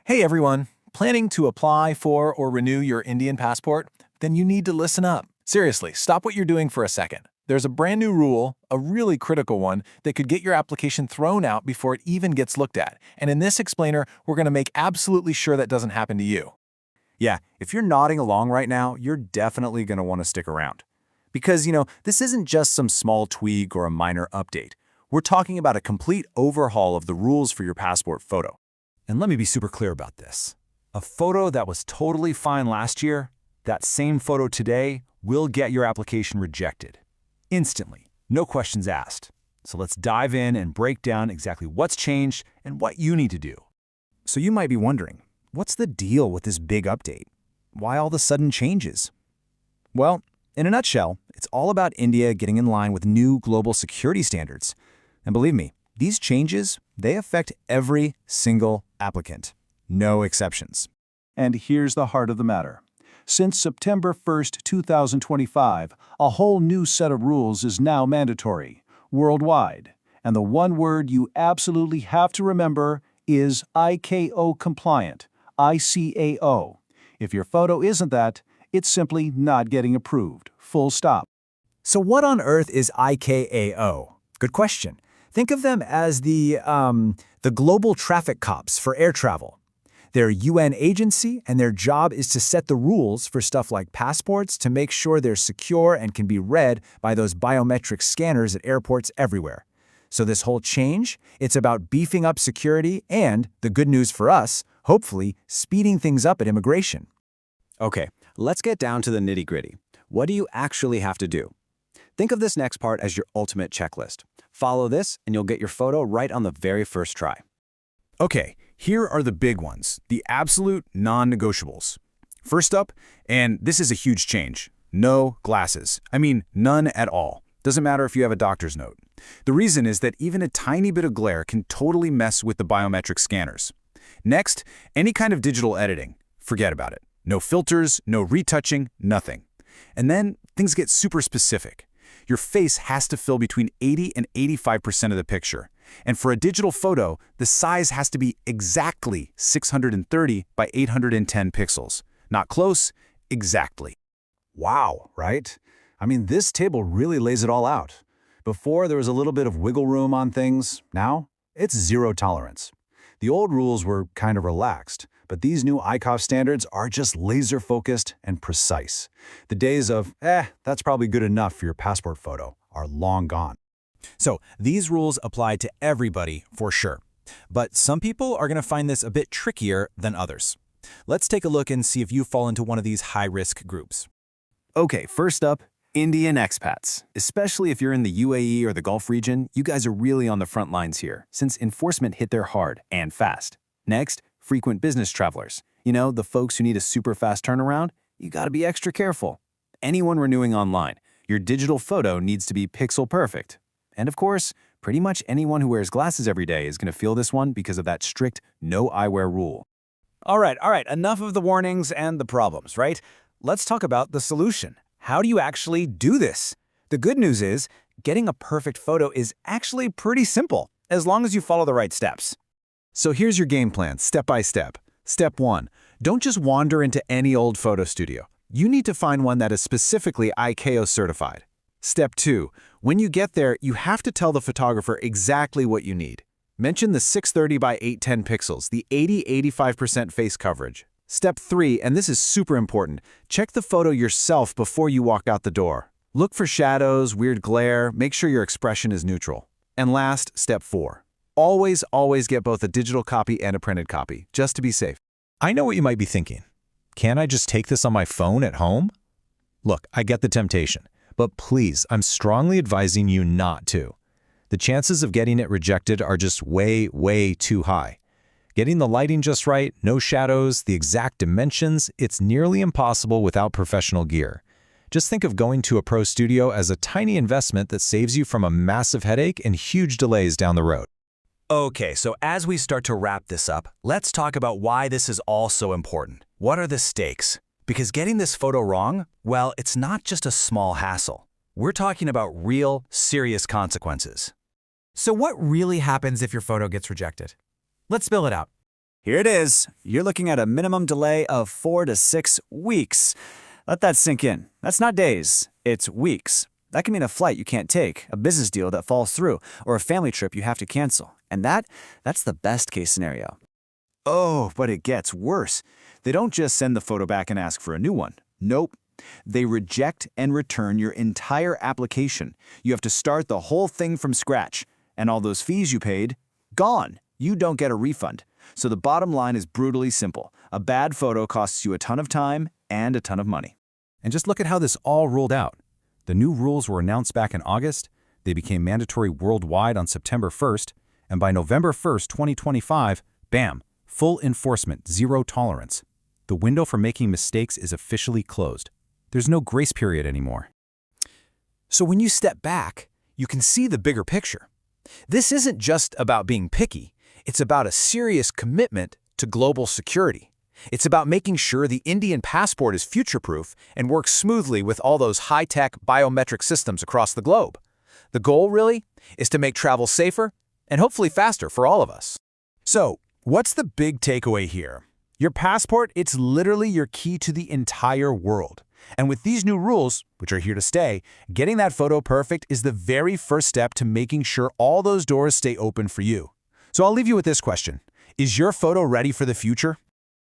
Hey everyone, planning to apply for or renew your Indian passport? Then you need to listen up. Seriously, stop what you're doing for a second. There's a brand new rule, a really critical one, that could get your application thrown out before it even gets looked at. And in this explainer, we're going to make absolutely sure that doesn't happen to you. Yeah, if you're nodding along right now, you're definitely going to want to stick around. Because, this isn't just some small tweak or a minor update. We're talking about a complete overhaul of the rules for your passport photo. And let me be super clear about this. A photo that was totally fine last year, that same photo today will get your application rejected. Instantly, no questions asked. So let's dive in and break down exactly what's changed and what you need to do. So you might be wondering, what's the deal with this big update? Why all the sudden changes? Well, in a nutshell, it's all about India getting in line with new global security standards. And believe me, these changes, they affect every single applicant. No exceptions. And here's the heart of the matter. Since September 1st, 2025, a whole new set of rules is now mandatory, worldwide. And the one word you absolutely have to remember is ICAO-compliant, ICAO. If your photo isn't that, it's simply not getting approved, full stop. So what on earth is ICAO? Good question. Think of them as the global traffic cops for air travel. They're a UN agency, and their job is to set the rules for stuff like passports to make sure they're secure and can be read by those biometric scanners at airports everywhere. So this whole change, it's about beefing up security and, the good news for us, hopefully speeding things up at immigration. Okay, let's get down to the nitty-gritty. What do you actually have to do? Think of this next part as your ultimate checklist. Follow this, and you'll get your photo right on the very first try. Okay, here are the big ones, the absolute non-negotiables. First up, and this is a huge change, no glasses. I mean, none at all. Doesn't matter if you have a doctor's note. The reason is that even a tiny bit of glare can totally mess with the biometric scanners. Next, any kind of digital editing. Forget about it. No filters, no retouching, nothing. And then things get super specific. Your face has to fill between 80 and 85% of the picture. And for a digital photo, the size has to be exactly 630 by 810 pixels. Not close, exactly. Wow, right? I mean, this table really lays it all out. Before, there was a little bit of wiggle room on things. Now, it's zero tolerance. The old rules were kind of relaxed, but these new ICAO standards are just laser-focused and precise. The days of, that's probably good enough for your passport photo are long gone. So these rules apply to everybody for sure. But some people are going to find this a bit trickier than others. Let's take a look and see if you fall into one of these high-risk groups. Okay, first up, Indian expats. Especially if you're in the UAE or the Gulf region, you guys are really on the front lines here, since enforcement hit there hard and fast. Next, frequent business travelers. The folks who need a super fast turnaround, you gotta be extra careful. Anyone renewing online, your digital photo needs to be pixel perfect. And of course, pretty much anyone who wears glasses every day is gonna feel this one because of that strict no eyewear rule. All right, enough of the warnings and the problems, right? Let's talk about the solution. How do you actually do this? The good news is, getting a perfect photo is actually pretty simple, as long as you follow the right steps. So here's your game plan, step by step. Step 1. Don't just wander into any old photo studio. You need to find one that is specifically ICAO-certified. Step 2. When you get there, you have to tell the photographer exactly what you need. Mention the 630 by 810 pixels, the 80–85% face coverage. Step 3, and this is super important, check the photo yourself before you walk out the door. Look for shadows, weird glare, make sure your expression is neutral. And last, step 4. Always get both a digital copy and a printed copy, just to be safe. I know what you might be thinking. Can't I just take this on my phone at home? Look, I get the temptation, but please, I'm strongly advising you not to. The chances of getting it rejected are just way too high. Getting the lighting just right, no shadows, the exact dimensions, it's nearly impossible without professional gear. Just think of going to a pro studio as a tiny investment that saves you from a massive headache and huge delays down the road. Okay, so as we start to wrap this up, let's talk about why this is all so important. What are the stakes? Because getting this photo wrong, well, it's not just a small hassle. We're talking about real, serious consequences. So what really happens if your photo gets rejected? Let's spill it out. Here it is. You're looking at a minimum delay of 4 to 6 weeks. Let that sink in. That's not days, it's weeks. That can mean a flight you can't take, a business deal that falls through, or a family trip you have to cancel. And that's the best case scenario. Oh, but it gets worse. They don't just send the photo back and ask for a new one. Nope. They reject and return your entire application. You have to start the whole thing from scratch. And all those fees you paid, gone. You don't get a refund. So the bottom line is brutally simple. A bad photo costs you a ton of time and a ton of money. And just look at how this all rolled out. The new rules were announced back in August, they became mandatory worldwide on September 1st, and by November 1st, 2025, bam, full enforcement, zero tolerance. The window for making mistakes is officially closed. There's no grace period anymore. So when you step back, you can see the bigger picture. This isn't just about being picky, it's about a serious commitment to global security. It's about making sure the Indian passport is future-proof and works smoothly with all those high-tech biometric systems across the globe. The goal, really, is to make travel safer and hopefully faster for all of us. So, what's the big takeaway here? Your passport, it's literally your key to the entire world. And with these new rules, which are here to stay, getting that photo perfect is the very first step to making sure all those doors stay open for you. So I'll leave you with this question. Is your photo ready for the future?